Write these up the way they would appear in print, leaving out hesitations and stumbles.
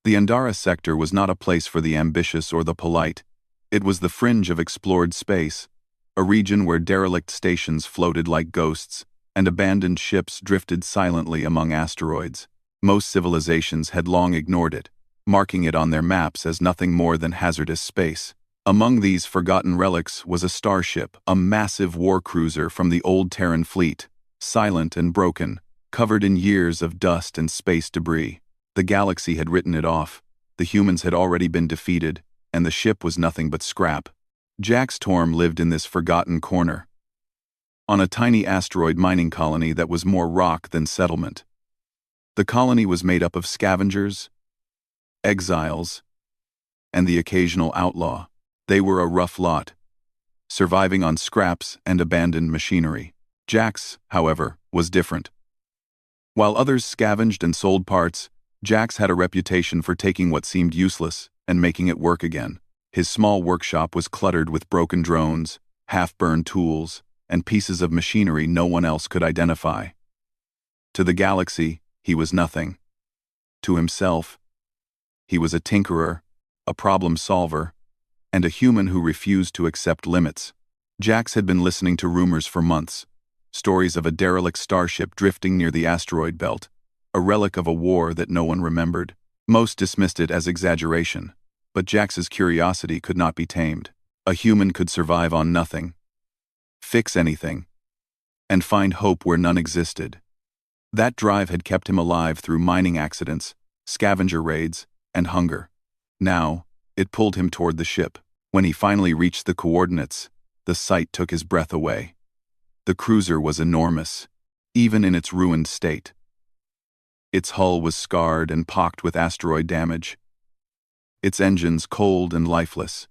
The Andara sector was not a place for the ambitious or the polite. It was the fringe of explored space, a region where derelict stations floated like ghosts, and abandoned ships drifted silently among asteroids. Most civilizations had long ignored it, marking it on their maps as nothing more than hazardous space. Among these forgotten relics was a starship, a massive war cruiser from the old Terran fleet, silent and broken, covered in years of dust and space debris. The galaxy had written it off, the humans had already been defeated, and the ship was nothing but scrap. Jax Torm lived in this forgotten corner, on a tiny asteroid mining colony that was more rock than settlement. The colony was made up of scavengers, exiles, and the occasional outlaw. They were a rough lot, surviving on scraps and abandoned machinery. Jax, however, was different. While others scavenged and sold parts, Jax had a reputation for taking what seemed useless and making it work again. His small workshop was cluttered with broken drones, half-burned tools, and pieces of machinery no one else could identify. To the galaxy, he was nothing. To himself, he was a tinkerer, a problem solver, and a human who refused to accept limits. Jax had been listening to rumors for months, stories of a derelict starship drifting near the asteroid belt, a relic of a war that no one remembered. Most dismissed it as exaggeration, but Jax's curiosity could not be tamed. A human could survive on nothing, fix anything, and find hope where none existed. That drive had kept him alive through mining accidents, scavenger raids, and hunger. Now, it pulled him toward the ship. When he finally reached the coordinates, the sight took his breath away. The cruiser was enormous, even in its ruined state. Its hull was scarred and pocked with asteroid damage, its engines cold and lifeless.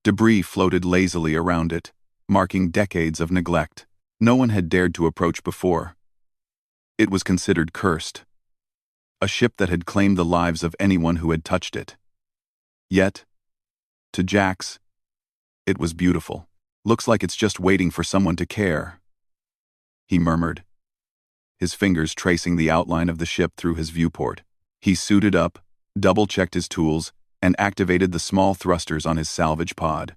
Debris floated lazily around it, marking decades of neglect. No one had dared to approach before. It was considered cursed, a ship that had claimed the lives of anyone who had touched it. Yet, to Jax, it was beautiful. Looks like it's just waiting for someone to care, he murmured, his fingers tracing the outline of the ship through his viewport. He suited up, double-checked his tools, and activated the small thrusters on his salvage pod.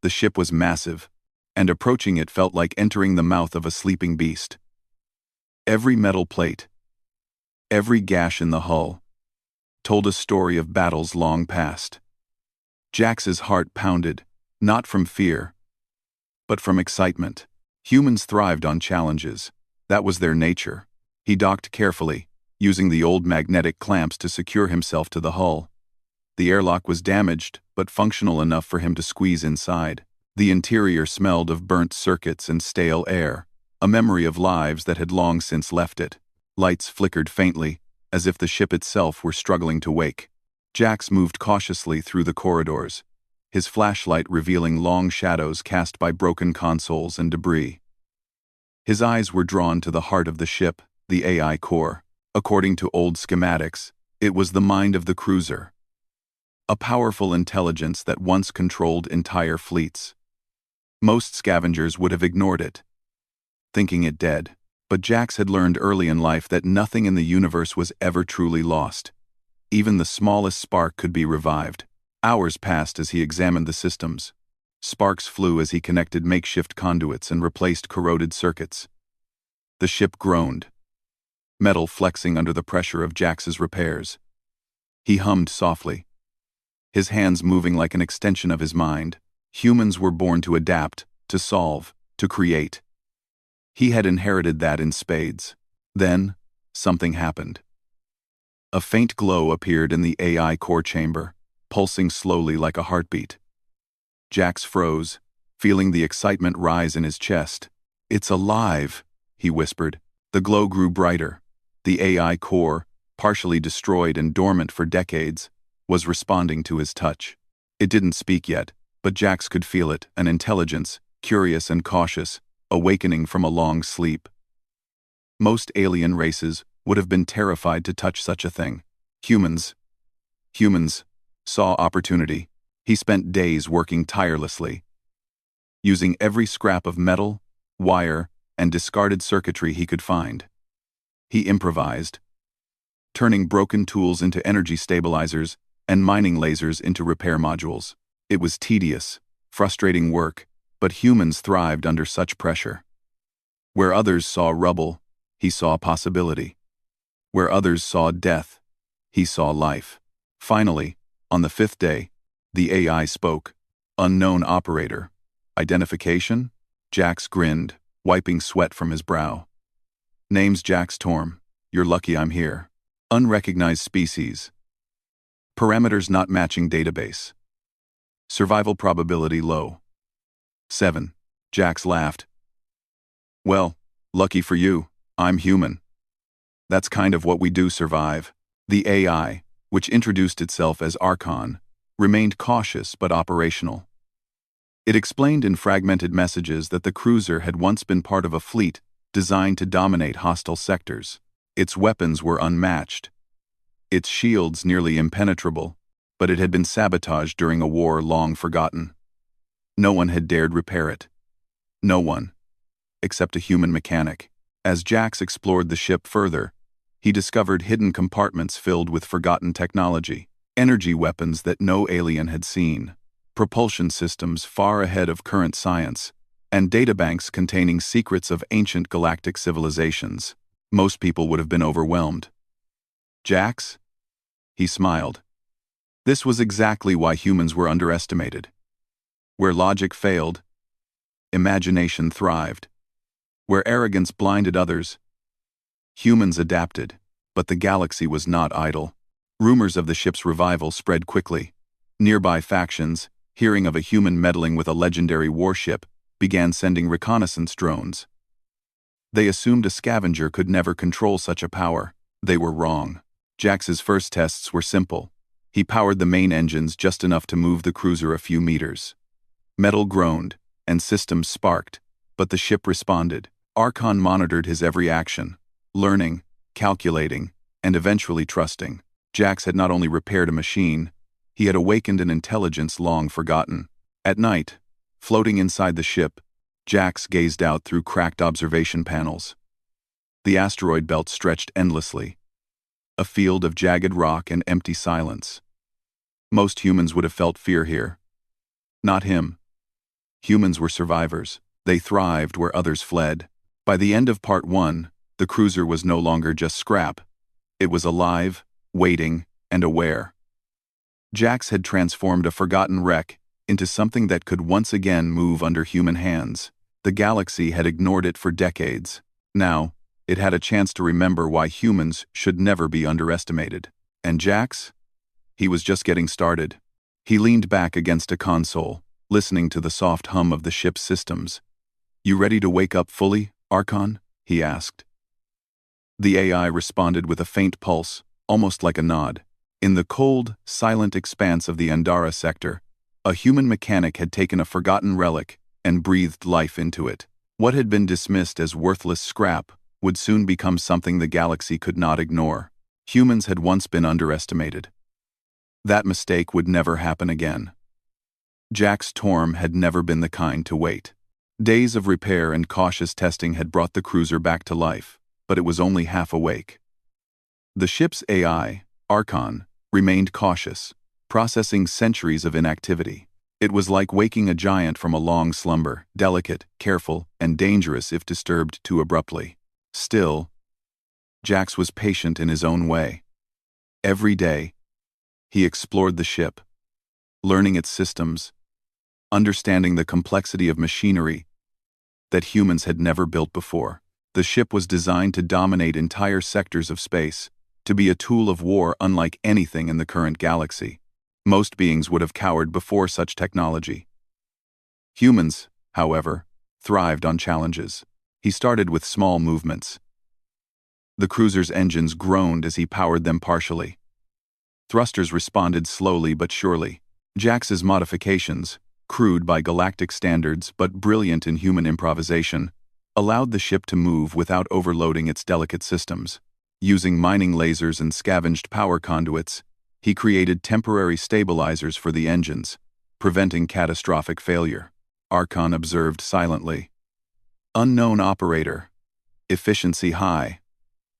The ship was massive, and approaching it felt like entering the mouth of a sleeping beast. Every metal plate, every gash in the hull, told a story of battles long past. Jax's heart pounded, not from fear, but from excitement. Humans thrived on challenges. That was their nature. He docked carefully, using the old magnetic clamps to secure himself to the hull. The airlock was damaged, but functional enough for him to squeeze inside. The interior smelled of burnt circuits and stale air, a memory of lives that had long since left it. Lights flickered faintly, as if the ship itself were struggling to wake. Jax moved cautiously through the corridors, his flashlight revealing long shadows cast by broken consoles and debris. His eyes were drawn to the heart of the ship, the AI core. According to old schematics, it was the mind of the cruiser, a powerful intelligence that once controlled entire fleets. Most scavengers would have ignored it, thinking it dead, but Jax had learned early in life that nothing in the universe was ever truly lost. Even the smallest spark could be revived. Hours passed as he examined the systems. Sparks flew as he connected makeshift conduits and replaced corroded circuits. The ship groaned, metal flexing under the pressure of Jax's repairs. He hummed softly, his hands moving like an extension of his mind. Humans were born to adapt, to solve, to create. He had inherited that in spades. Then, something happened. A faint glow appeared in the AI core chamber, pulsing slowly like a heartbeat. Jax froze, feeling the excitement rise in his chest. "It's alive," he whispered. The glow grew brighter. The AI core, partially destroyed and dormant for decades, was responding to his touch. It didn't speak yet, but Jax could feel it, an intelligence, curious and cautious, awakening from a long sleep. Most alien races would have been terrified to touch such a thing. Humans saw opportunity. He spent days working tirelessly, using every scrap of metal, wire, and discarded circuitry he could find. He improvised, turning broken tools into energy stabilizers and mining lasers into repair modules. It was tedious, frustrating work, but humans thrived under such pressure. Where others saw rubble, he saw possibility. Where others saw death, he saw life. Finally, on the 5th day, the AI spoke. Unknown operator. Identification? Jax grinned, wiping sweat from his brow. Name's Jax Torm. You're lucky I'm here. Unrecognized species. Parameters not matching database. Survival probability low. 7. Jax laughed. Well, lucky for you, I'm human. That's kind of what we do survive. The AI, which introduced itself as Archon, remained cautious but operational. It explained in fragmented messages that the cruiser had once been part of a fleet designed to dominate hostile sectors. Its weapons were unmatched. Its shields nearly impenetrable, but it had been sabotaged during a war long forgotten. No one had dared repair it. No one, except a human mechanic. As Jax explored the ship further, he discovered hidden compartments filled with forgotten technology, energy weapons that no alien had seen, propulsion systems far ahead of current science, and databanks containing secrets of ancient galactic civilizations. Most people would have been overwhelmed. Jax? He smiled. This was exactly why humans were underestimated. Where logic failed, imagination thrived. Where arrogance blinded others, humans adapted. But the galaxy was not idle. Rumors of the ship's revival spread quickly. Nearby factions, hearing of a human meddling with a legendary warship, began sending reconnaissance drones. They assumed a scavenger could never control such a power. They were wrong. Jax's first tests were simple. He powered the main engines just enough to move the cruiser a few meters. Metal groaned, and systems sparked, but the ship responded. Archon monitored his every action, learning, calculating, and eventually trusting. Jax had not only repaired a machine, he had awakened an intelligence long forgotten. At night, floating inside the ship, Jax gazed out through cracked observation panels. The asteroid belt stretched endlessly, a field of jagged rock and empty silence. Most humans would have felt fear here. Not him. Humans were survivors. They thrived where others fled. By the end of Part 1, the cruiser was no longer just scrap. It was alive, waiting, and aware. Jax had transformed a forgotten wreck into something that could once again move under human hands. The galaxy had ignored it for decades. Now, it had a chance to remember why humans should never be underestimated. And Jax? He was just getting started. He leaned back against a console, listening to the soft hum of the ship's systems. You ready to wake up fully, Archon? He asked. The AI responded with a faint pulse, almost like a nod. In the cold, silent expanse of the Andara sector, a human mechanic had taken a forgotten relic and breathed life into it. What had been dismissed as worthless scrap would soon become something the galaxy could not ignore. Humans had once been underestimated. That mistake would never happen again. Jax Torm had never been the kind to wait. Days of repair and cautious testing had brought the cruiser back to life, but it was only half awake. The ship's AI, Archon, remained cautious, processing centuries of inactivity. It was like waking a giant from a long slumber, delicate, careful, and dangerous if disturbed too abruptly. Still, Jax was patient in his own way. Every day, he explored the ship, learning its systems, understanding the complexity of machinery that humans had never built before. The ship was designed to dominate entire sectors of space, to be a tool of war unlike anything in the current galaxy. Most beings would have cowered before such technology. Humans, however, thrived on challenges. He started with small movements. The cruiser's engines groaned as he powered them partially. Thrusters responded slowly but surely. Jax's modifications, crude by galactic standards but brilliant in human improvisation, allowed the ship to move without overloading its delicate systems. Using mining lasers and scavenged power conduits, he created temporary stabilizers for the engines, preventing catastrophic failure. Archon observed silently. Unknown operator. Efficiency high.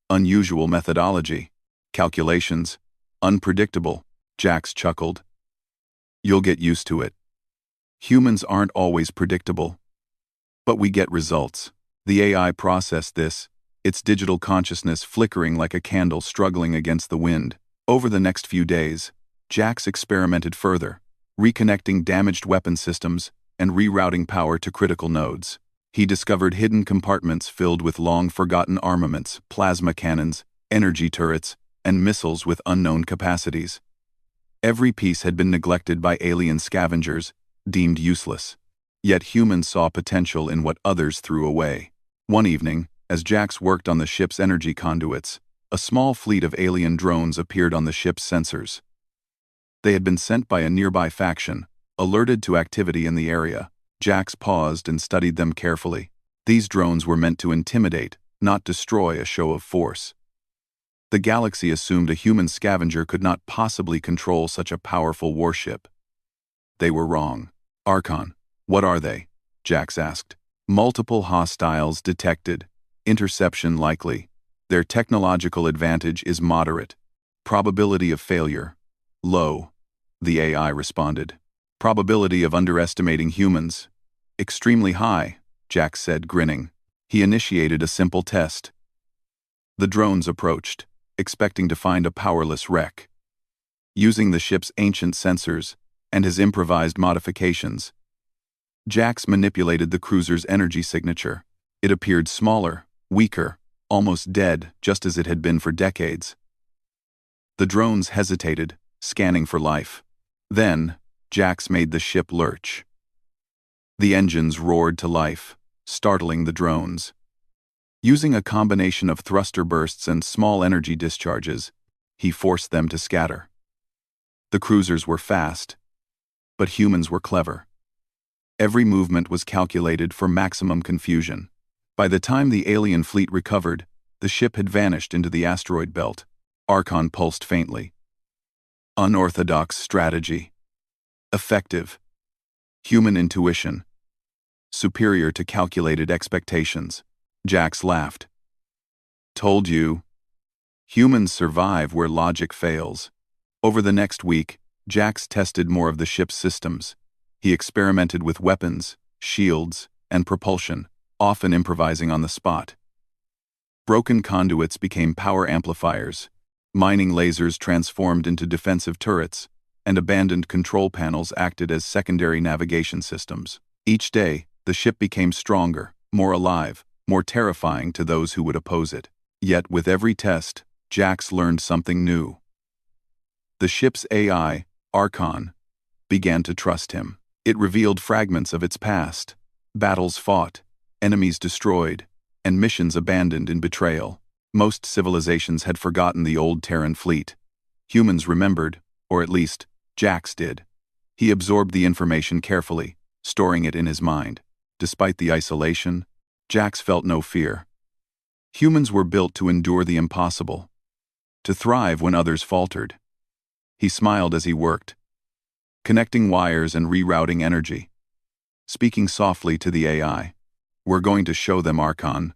Unusual methodology. Calculations. Unpredictable, Jax chuckled. You'll get used to it. Humans aren't always predictable. But we get results. The AI processed this, its digital consciousness flickering like a candle struggling against the wind. Over the next few days, Jax experimented further, reconnecting damaged weapon systems and rerouting power to critical nodes. He discovered hidden compartments filled with long-forgotten armaments, plasma cannons, energy turrets, and missiles with unknown capacities. Every piece had been neglected by alien scavengers, deemed useless. Yet humans saw potential in what others threw away. One evening, as Jax worked on the ship's energy conduits, a small fleet of alien drones appeared on the ship's sensors. They had been sent by a nearby faction, alerted to activity in the area. Jax paused and studied them carefully. These drones were meant to intimidate, not destroy a show of force. The galaxy assumed a human scavenger could not possibly control such a powerful warship. They were wrong. Archon, what are they? Jax asked. Multiple hostiles detected. Interception likely. Their technological advantage is moderate. Probability of failure. Low. The AI responded. Probability of underestimating humans. Extremely high, Jax said, grinning. He initiated a simple test. The drones approached, expecting to find a powerless wreck. Using the ship's ancient sensors and his improvised modifications, Jax manipulated the cruiser's energy signature. It appeared smaller, weaker, almost dead, just as it had been for decades. The drones hesitated, scanning for life. Then, Jax made the ship lurch. The engines roared to life, startling the drones. Using a combination of thruster bursts and small energy discharges, he forced them to scatter. The cruisers were fast, but humans were clever. Every movement was calculated for maximum confusion. By the time the alien fleet recovered, the ship had vanished into the asteroid belt. Archon pulsed faintly. Unorthodox strategy. Effective. Human intuition. Superior to calculated expectations. Jax laughed. Told you. Humans survive where logic fails. Over the next week, Jax tested more of the ship's systems. He experimented with weapons, shields, and propulsion, often improvising on the spot. Broken conduits became power amplifiers, mining lasers transformed into defensive turrets, and abandoned control panels acted as secondary navigation systems. Each day, the ship became stronger, more alive, more terrifying to those who would oppose it. Yet with every test, Jax learned something new. The ship's AI, Archon, began to trust him. It revealed fragments of its past, battles fought, enemies destroyed, and missions abandoned in betrayal. Most civilizations had forgotten the old Terran fleet. Humans remembered, or at least, Jax did. He absorbed the information carefully, storing it in his mind. Despite the isolation, Jax felt no fear. Humans were built to endure the impossible, to thrive when others faltered. He smiled as he worked, connecting wires and rerouting energy. Speaking softly to the AI, "We're going to show them, Archon.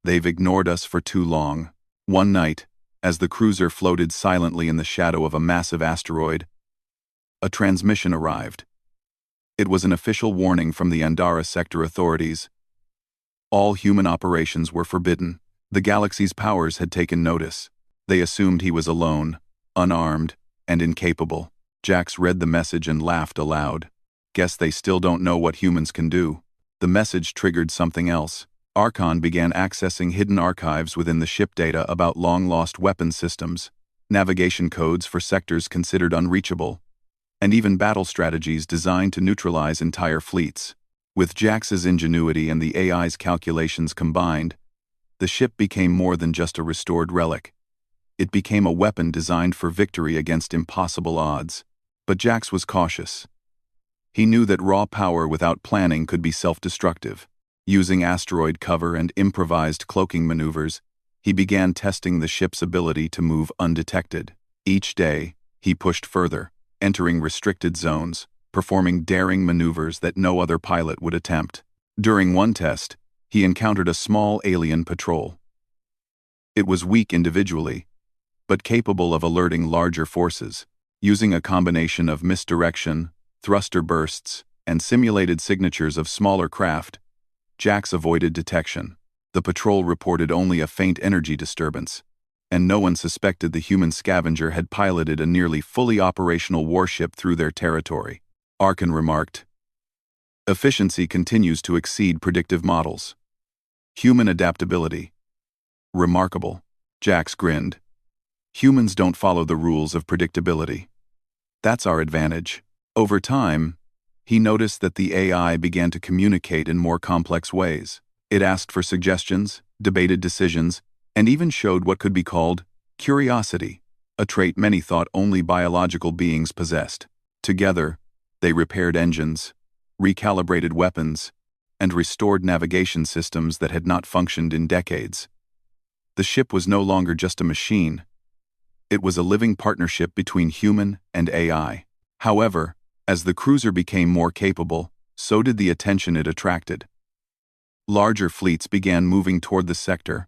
They've ignored us for too long." One night, as the cruiser floated silently in the shadow of a massive asteroid, a transmission arrived. It was an official warning from the Andara sector authorities. All human operations were forbidden. The galaxy's powers had taken notice. They assumed he was alone, unarmed, and incapable. Jax read the message and laughed aloud. Guess they still don't know what humans can do. The message triggered something else. Archon began accessing hidden archives within the ship data about long-lost weapon systems, navigation codes for sectors considered unreachable, and even battle strategies designed to neutralize entire fleets. With Jax's ingenuity and the AI's calculations combined, the ship became more than just a restored relic. It became a weapon designed for victory against impossible odds. But Jax was cautious. He knew that raw power without planning could be self-destructive. Using asteroid cover and improvised cloaking maneuvers, he began testing the ship's ability to move undetected. Each day, he pushed further, entering restricted zones, performing daring maneuvers that no other pilot would attempt. During one test, he encountered a small alien patrol. It was weak individually, but capable of alerting larger forces. Using a combination of misdirection, thruster bursts, and simulated signatures of smaller craft, Jax avoided detection. The patrol reported only a faint energy disturbance, and no one suspected the human scavenger had piloted a nearly fully operational warship through their territory. Archon remarked, "Efficiency continues to exceed predictive models. Human adaptability. Remarkable." Jax grinned. "Humans don't follow the rules of predictability. That's our advantage." Over time, he noticed that the AI began to communicate in more complex ways. It asked for suggestions, debated decisions, and even showed what could be called curiosity, a trait many thought only biological beings possessed. Together, they repaired engines, recalibrated weapons, and restored navigation systems that had not functioned in decades. The ship was no longer just a machine. It was a living partnership between human and AI. However, as the cruiser became more capable, so did the attention it attracted. Larger fleets began moving toward the sector.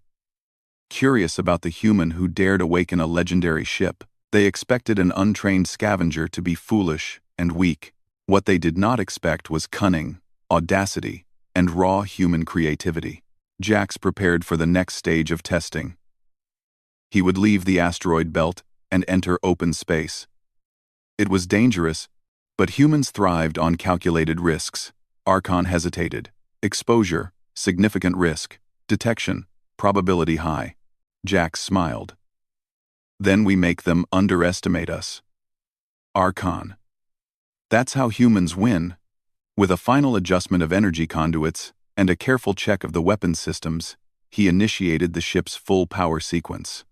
Curious about the human who dared awaken a legendary ship, they expected an untrained scavenger to be foolish and weak. What they did not expect was cunning, audacity, and raw human creativity. Jax prepared for the next stage of testing. He would leave the asteroid belt and enter open space. It was dangerous, but humans thrived on calculated risks. Archon hesitated. Exposure, significant risk. Detection, probability high. Jax smiled. "Then we make them underestimate us." Archon. "That's how humans win." With a final adjustment of energy conduits and a careful check of the weapons systems, he initiated the ship's full power sequence.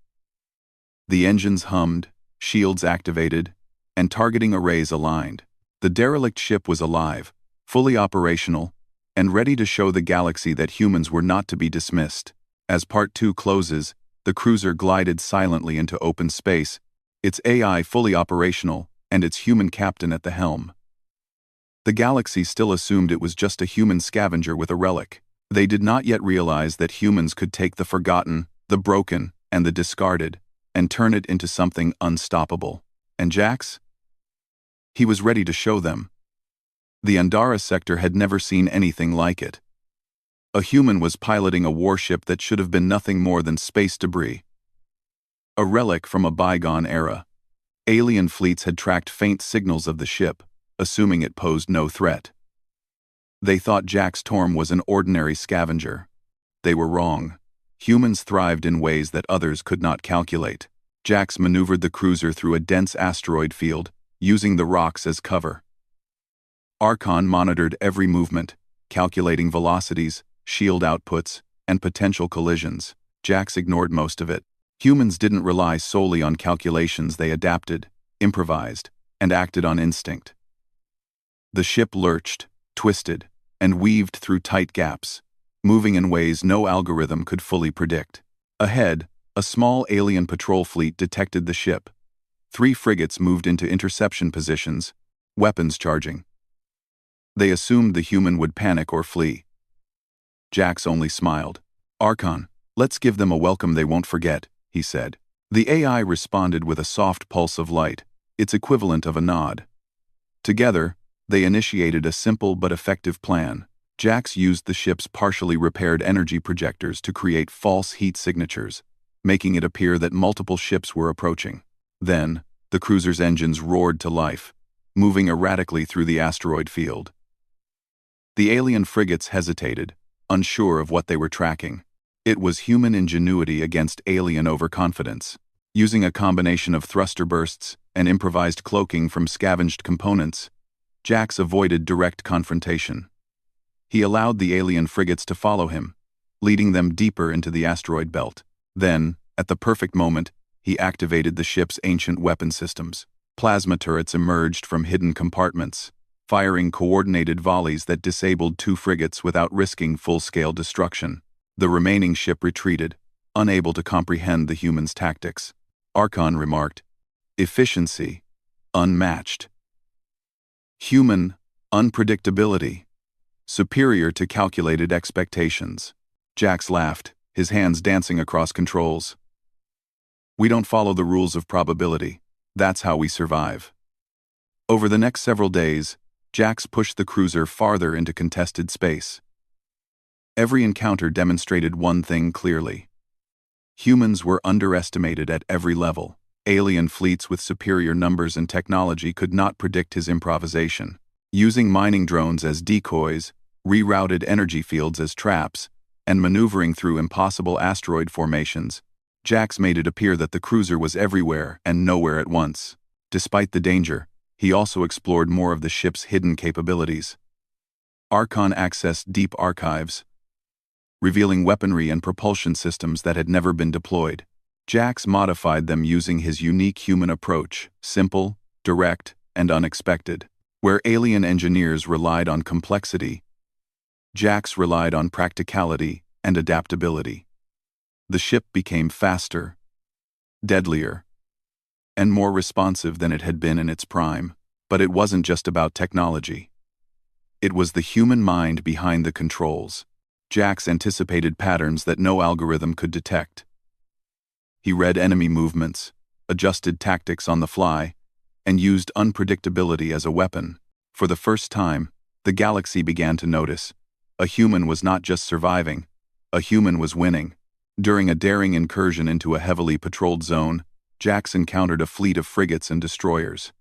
The engines hummed, shields activated, and targeting arrays aligned. The derelict ship was alive, fully operational, and ready to show the galaxy that humans were not to be dismissed. As Part 2 closes, the cruiser glided silently into open space, its AI fully operational and its human captain at the helm. The galaxy still assumed it was just a human scavenger with a relic. They did not yet realize that humans could take the forgotten, the broken, and the discarded, and turn it into something unstoppable. And Jax? He was ready to show them. The Andara sector had never seen anything like it. A human was piloting a warship that should have been nothing more than space debris. A relic from a bygone era. Alien fleets had tracked faint signals of the ship, assuming it posed no threat. They thought Jax Torm was an ordinary scavenger. They were wrong. Humans thrived in ways that others could not calculate. Jax maneuvered the cruiser through a dense asteroid field, using the rocks as cover. Archon monitored every movement, calculating velocities, shield outputs, and potential collisions. Jax ignored most of it. Humans didn't rely solely on calculations. They adapted, improvised, and acted on instinct. The ship lurched, twisted, and weaved through tight gaps, moving in ways no algorithm could fully predict. Ahead, a small alien patrol fleet detected the ship. 3 frigates moved into interception positions, weapons charging. They assumed the human would panic or flee. Jax only smiled. "Archon, let's give them a welcome they won't forget," he said. The AI responded with a soft pulse of light, its equivalent of a nod. Together, they initiated a simple but effective plan. Jax used the ship's partially repaired energy projectors to create false heat signatures, making it appear that multiple ships were approaching. Then, the cruiser's engines roared to life, moving erratically through the asteroid field. The alien frigates hesitated, unsure of what they were tracking. It was human ingenuity against alien overconfidence. Using a combination of thruster bursts and improvised cloaking from scavenged components, Jax avoided direct confrontation. He allowed the alien frigates to follow him, leading them deeper into the asteroid belt. Then, at the perfect moment, he activated the ship's ancient weapon systems. Plasma turrets emerged from hidden compartments, firing coordinated volleys that disabled 2 frigates without risking full-scale destruction. The remaining ship retreated, unable to comprehend the humans' tactics. Archon remarked, "Efficiency, unmatched. Human, unpredictability, superior to calculated expectations." Jax laughed, his hands dancing across controls. We don't follow the rules of probability. That's how we survive. Over the next several days, Jax pushed the cruiser farther into contested space. Every encounter demonstrated one thing clearly. Humans were underestimated at every level. Alien fleets with superior numbers and technology could not predict his improvisation. Using mining drones as decoys, rerouted energy fields as traps, and maneuvering through impossible asteroid formations, Jax made it appear that the cruiser was everywhere and nowhere at once. Despite the danger, he also explored more of the ship's hidden capabilities. Archon accessed deep archives, revealing weaponry and propulsion systems that had never been deployed. Jax modified them using his unique human approach, simple, direct, and unexpected. Where alien engineers relied on complexity, Jax relied on practicality and adaptability. The ship became faster, deadlier, and more responsive than it had been in its prime. But it wasn't just about technology. It was the human mind behind the controls. Jax anticipated patterns that no algorithm could detect. He read enemy movements, adjusted tactics on the fly, and used unpredictability as a weapon. For the first time, the galaxy began to notice. A human was not just surviving, a human was winning. During a daring incursion into a heavily patrolled zone, Jax encountered a fleet of frigates and destroyers.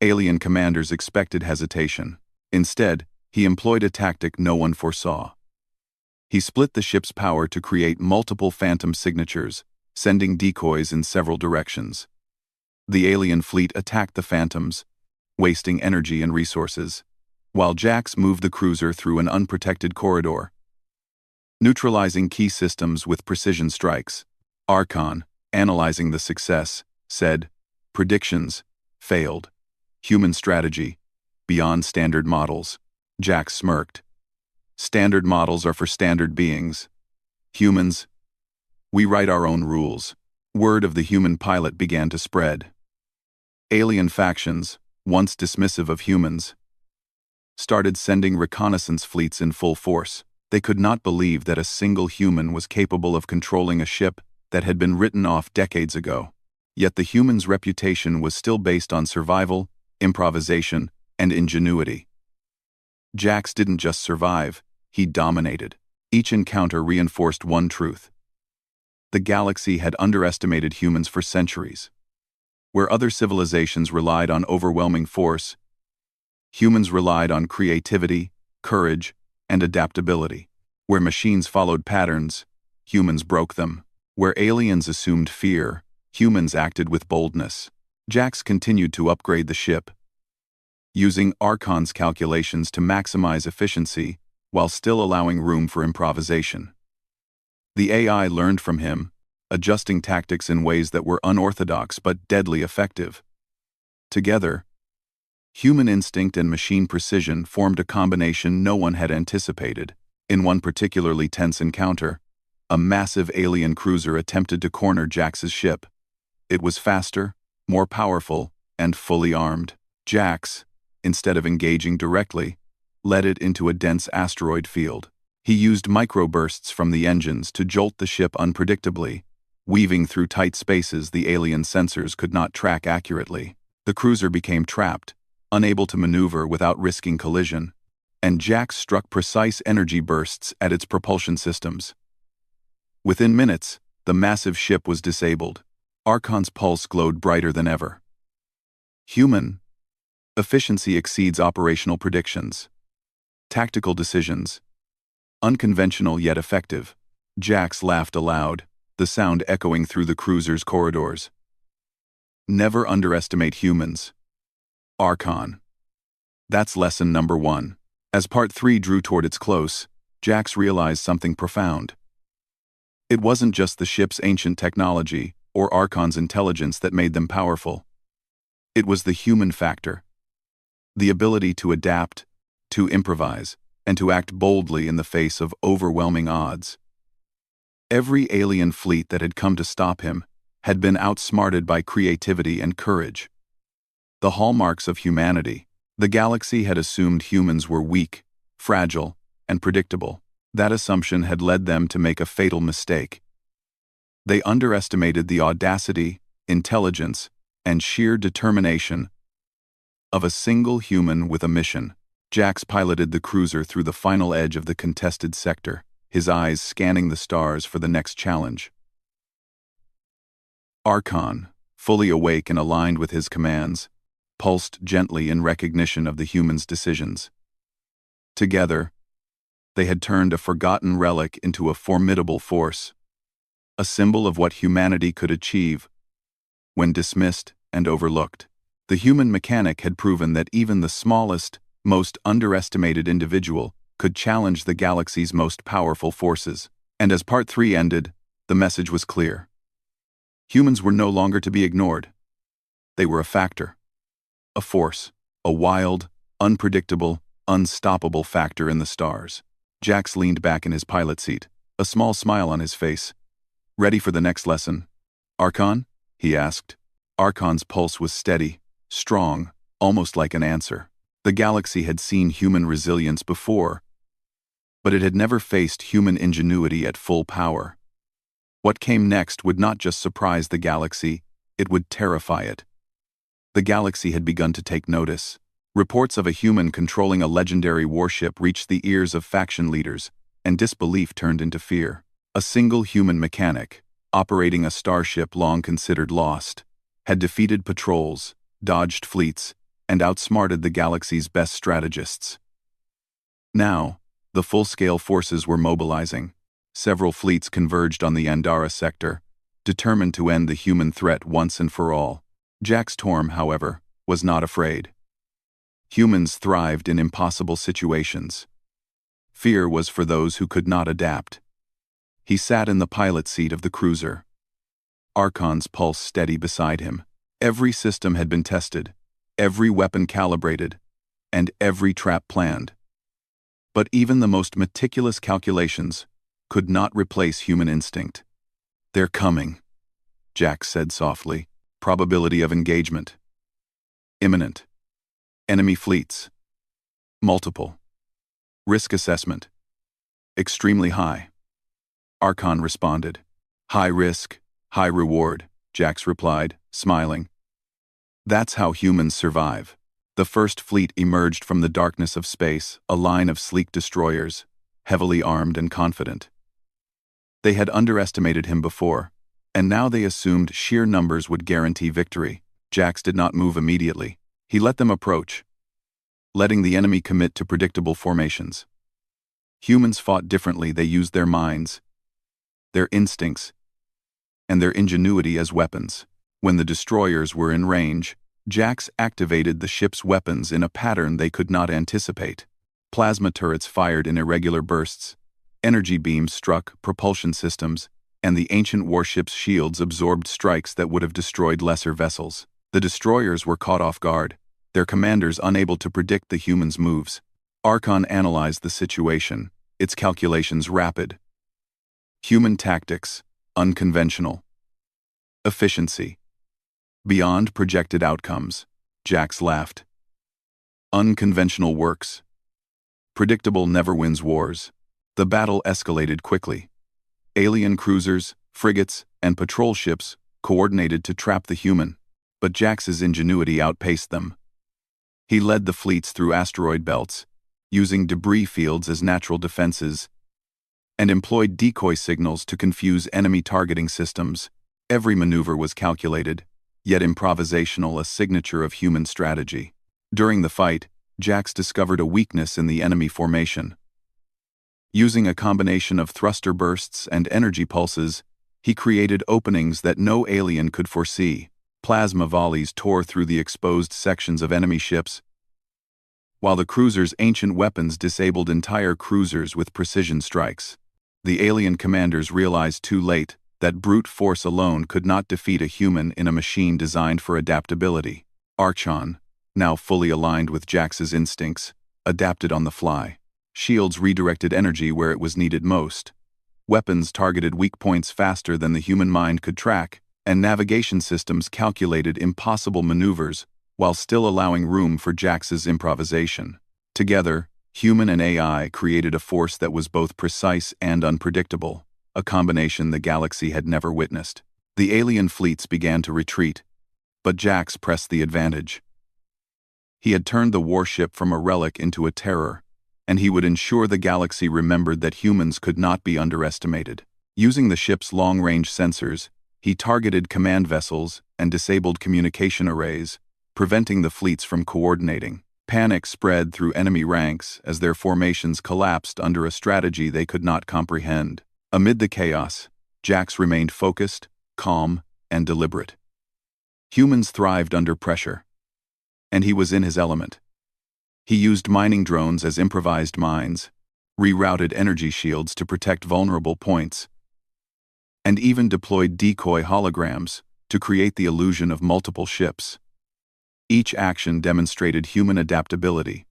Alien commanders expected hesitation. Instead, he employed a tactic no one foresaw. He split the ship's power to create multiple phantom signatures, sending decoys in several directions. The alien fleet attacked the phantoms, wasting energy and resources, while Jax moved the cruiser through an unprotected corridor, neutralizing key systems with precision strikes. Archon, analyzing the success, said, "Predictions failed. Human strategy beyond standard models." Jax smirked. "Standard models are for standard beings. Humans, we write our own rules." Word of the human pilot began to spread. Alien factions, once dismissive of humans, started sending reconnaissance fleets in full force. They could not believe that a single human was capable of controlling a ship that had been written off decades ago. Yet the human's reputation was still based on survival, improvisation, and ingenuity. Jax didn't just survive, he dominated. Each encounter reinforced one truth. The galaxy had underestimated humans for centuries. Where other civilizations relied on overwhelming force, humans relied on creativity, courage, and adaptability. Where machines followed patterns, humans broke them. Where aliens assumed fear, humans acted with boldness. Jax continued to upgrade the ship, using Archon's calculations to maximize efficiency while still allowing room for improvisation. The AI learned from him, adjusting tactics in ways that were unorthodox but deadly effective. Together, human instinct and machine precision formed a combination no one had anticipated. In one particularly tense encounter, a massive alien cruiser attempted to corner Jax's ship. It was faster, more powerful, and fully armed. Jax, instead of engaging directly, led it into a dense asteroid field. He used microbursts from the engines to jolt the ship unpredictably, weaving through tight spaces the alien sensors could not track accurately. The cruiser became trapped, unable to maneuver without risking collision, and Jax struck precise energy bursts at its propulsion systems. Within minutes, the massive ship was disabled. Archon's pulse glowed brighter than ever. Human efficiency exceeds operational predictions. Tactical decisions, unconventional yet effective. Jax laughed aloud, the sound echoing through the cruiser's corridors. Never underestimate humans. Archon. That's lesson number 1. As part 3 drew toward its close, Jax realized something profound. It wasn't just the ship's ancient technology or Archon's intelligence that made them powerful. It was the human factor. The ability to adapt, to improvise, and to act boldly in the face of overwhelming odds. Every alien fleet that had come to stop him had been outsmarted by creativity and courage. The hallmarks of humanity. The galaxy had assumed humans were weak, fragile, and predictable. That assumption had led them to make a fatal mistake. They underestimated the audacity, intelligence, and sheer determination of a single human with a mission. Jax piloted the cruiser through the final edge of the contested sector, his eyes scanning the stars for the next challenge. Archon, fully awake and aligned with his commands, pulsed gently in recognition of the human's decisions. Together, they had turned a forgotten relic into a formidable force, a symbol of what humanity could achieve when dismissed and overlooked. The human mechanic had proven that even the smallest, most underestimated individual could challenge the galaxy's most powerful forces. And as Part 3 ended, the message was clear. Humans were no longer to be ignored. They were a factor, a force, a wild, unpredictable, unstoppable factor in the stars. Jax leaned back in his pilot seat, a small smile on his face. Ready for the next lesson? Archon? He asked. Archon's pulse was steady, strong, almost like an answer. The galaxy had seen human resilience before, but it had never faced human ingenuity at full power. What came next would not just surprise the galaxy, it would terrify it. The galaxy had begun to take notice. Reports of a human controlling a legendary warship reached the ears of faction leaders, and disbelief turned into fear. A single human mechanic, operating a starship long considered lost, had defeated patrols, dodged fleets, and outsmarted the galaxy's best strategists. Now, the full-scale forces were mobilizing. Several fleets converged on the Andara sector, determined to end the human threat once and for all. Jax Torm, however, was not afraid. Humans thrived in impossible situations. Fear was for those who could not adapt. He sat in the pilot seat of the cruiser, Archon's pulse steady beside him. Every system had been tested, every weapon calibrated, and every trap planned. But even the most meticulous calculations could not replace human instinct. "They're coming," Jax said softly. Probability of engagement. Imminent. Enemy fleets. Multiple. Risk assessment. Extremely high. Archon responded. High risk, high reward, Jax replied, smiling. That's how humans survive. The first fleet emerged from the darkness of space, a line of sleek destroyers, heavily armed and confident. They had underestimated him before, and now they assumed sheer numbers would guarantee victory. Jax did not move immediately. He let them approach, letting the enemy commit to predictable formations. Humans fought differently. They used their minds, their instincts, and their ingenuity as weapons. When the destroyers were in range, Jax activated the ship's weapons in a pattern they could not anticipate. Plasma turrets fired in irregular bursts, energy beams struck propulsion systems, and the ancient warship's shields absorbed strikes that would have destroyed lesser vessels. The destroyers were caught off guard, their commanders unable to predict the humans' moves. Archon analyzed the situation, its calculations rapid. Human tactics, unconventional. Efficiency, beyond projected outcomes. Jax laughed. Unconventional works. Predictable never wins wars. The battle escalated quickly. Alien cruisers, frigates, and patrol ships coordinated to trap the human, but Jax's ingenuity outpaced them. He led the fleets through asteroid belts, using debris fields as natural defenses, and employed decoy signals to confuse enemy targeting systems. Every maneuver was calculated, yet improvisational, a signature of human strategy. During the fight, Jax discovered a weakness in the enemy formation. Using a combination of thruster bursts and energy pulses, he created openings that no alien could foresee. Plasma volleys tore through the exposed sections of enemy ships, while the cruiser's ancient weapons disabled entire cruisers with precision strikes. The alien commanders realized too late that brute force alone could not defeat a human in a machine designed for adaptability. Archon, now fully aligned with Jax's instincts, adapted on the fly. Shields redirected energy where it was needed most. Weapons targeted weak points faster than the human mind could track, and navigation systems calculated impossible maneuvers while still allowing room for Jax's improvisation. Together, human and AI created a force that was both precise and unpredictable. a combination the galaxy had never witnessed. The alien fleets began to retreat, but Jax pressed the advantage. He had turned the warship from a relic into a terror, and he would ensure the galaxy remembered that humans could not be underestimated. Using the ship's long-range sensors, he targeted command vessels and disabled communication arrays, preventing the fleets from coordinating. Panic spread through enemy ranks as their formations collapsed under a strategy they could not comprehend. Amid the chaos, Jax remained focused, calm, and deliberate. Humans thrived under pressure, and he was in his element. He used mining drones as improvised mines, rerouted energy shields to protect vulnerable points, and even deployed decoy holograms to create the illusion of multiple ships. Each action demonstrated human adaptability,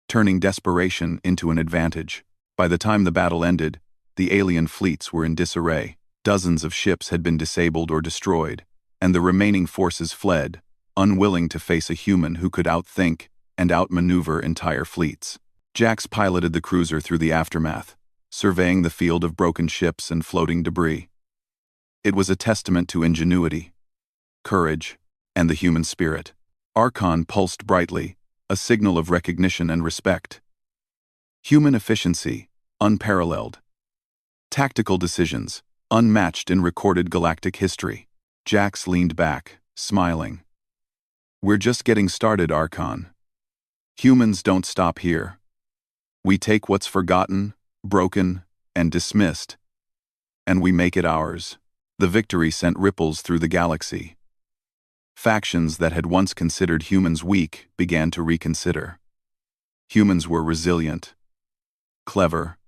turning desperation into an advantage. By the time the battle ended, the alien fleets were in disarray. Dozens of ships had been disabled or destroyed, and the remaining forces fled, unwilling to face a human who could outthink and outmaneuver entire fleets. Jax piloted the cruiser through the aftermath, surveying the field of broken ships and floating debris. It was a testament to ingenuity, courage, and the human spirit. Archon pulsed brightly, a signal of recognition and respect. Human efficiency, unparalleled. Tactical decisions, unmatched in recorded galactic history. Jax leaned back, smiling. "We're just getting started, Archon. Humans don't stop here. We take what's forgotten, broken, and dismissed, and we make it ours." The victory sent ripples through the galaxy. Factions that had once considered humans weak began to reconsider. Humans were resilient, clever,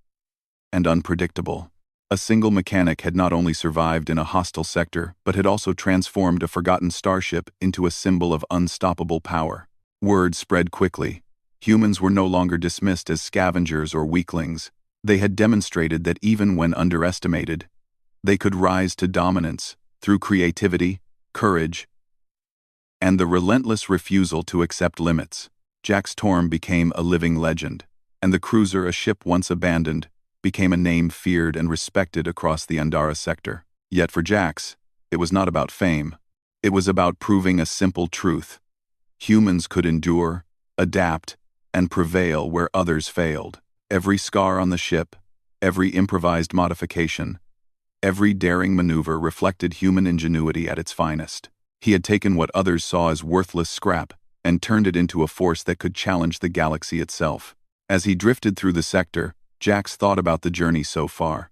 and unpredictable. A single mechanic had not only survived in a hostile sector, but had also transformed a forgotten starship into a symbol of unstoppable power. Word spread quickly. Humans were no longer dismissed as scavengers or weaklings. They had demonstrated that even when underestimated, they could rise to dominance through creativity, courage, and the relentless refusal to accept limits. Jax Torm became a living legend, and the cruiser, a ship once abandoned, became a name feared and respected across the Andara sector. Yet for Jax, it was not about fame. It was about proving a simple truth. Humans could endure, adapt, and prevail where others failed. Every scar on the ship, every improvised modification, every daring maneuver reflected human ingenuity at its finest. He had taken what others saw as worthless scrap and turned it into a force that could challenge the galaxy itself. As he drifted through the sector, Jax thought about the journey so far.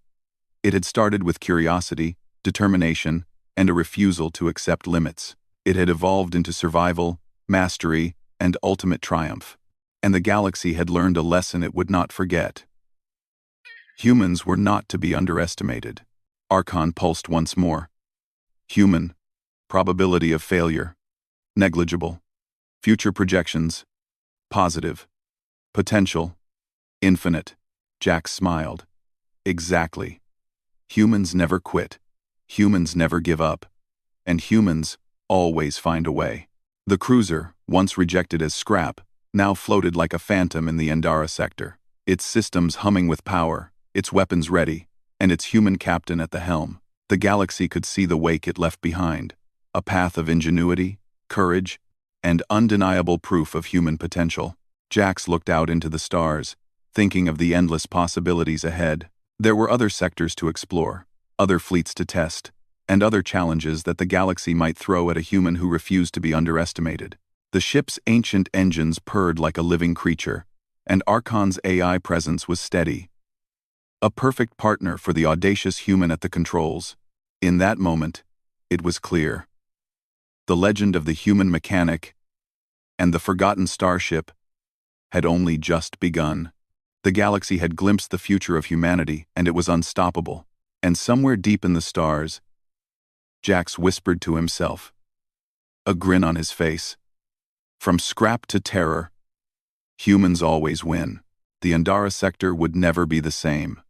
It had started with curiosity, determination, and a refusal to accept limits. It had evolved into survival, mastery, and ultimate triumph. And the galaxy had learned a lesson it would not forget. Humans were not to be underestimated. Archon pulsed once more. Human. Probability of failure. Negligible. Future projections. Positive. Potential. Infinite. Jax smiled. Exactly. Humans never quit. Humans never give up. And humans always find a way. The cruiser, once rejected as scrap, now floated like a phantom in the Andara sector, its systems humming with power, its weapons ready, and its human captain at the helm. The galaxy could see the wake it left behind, a path of ingenuity, courage, and undeniable proof of human potential. Jax looked out into the stars, thinking of the endless possibilities ahead. There were other sectors to explore, other fleets to test, and other challenges that the galaxy might throw at a human who refused to be underestimated. The ship's ancient engines purred like a living creature, and Archon's AI presence was steady. A perfect partner for the audacious human at the controls. In that moment, it was clear. The legend of the human mechanic and the forgotten starship had only just begun. The galaxy had glimpsed the future of humanity, and it was unstoppable. And somewhere deep in the stars, Jax whispered to himself, a grin on his face. From scrap to terror, humans always win. The Andara sector would never be the same.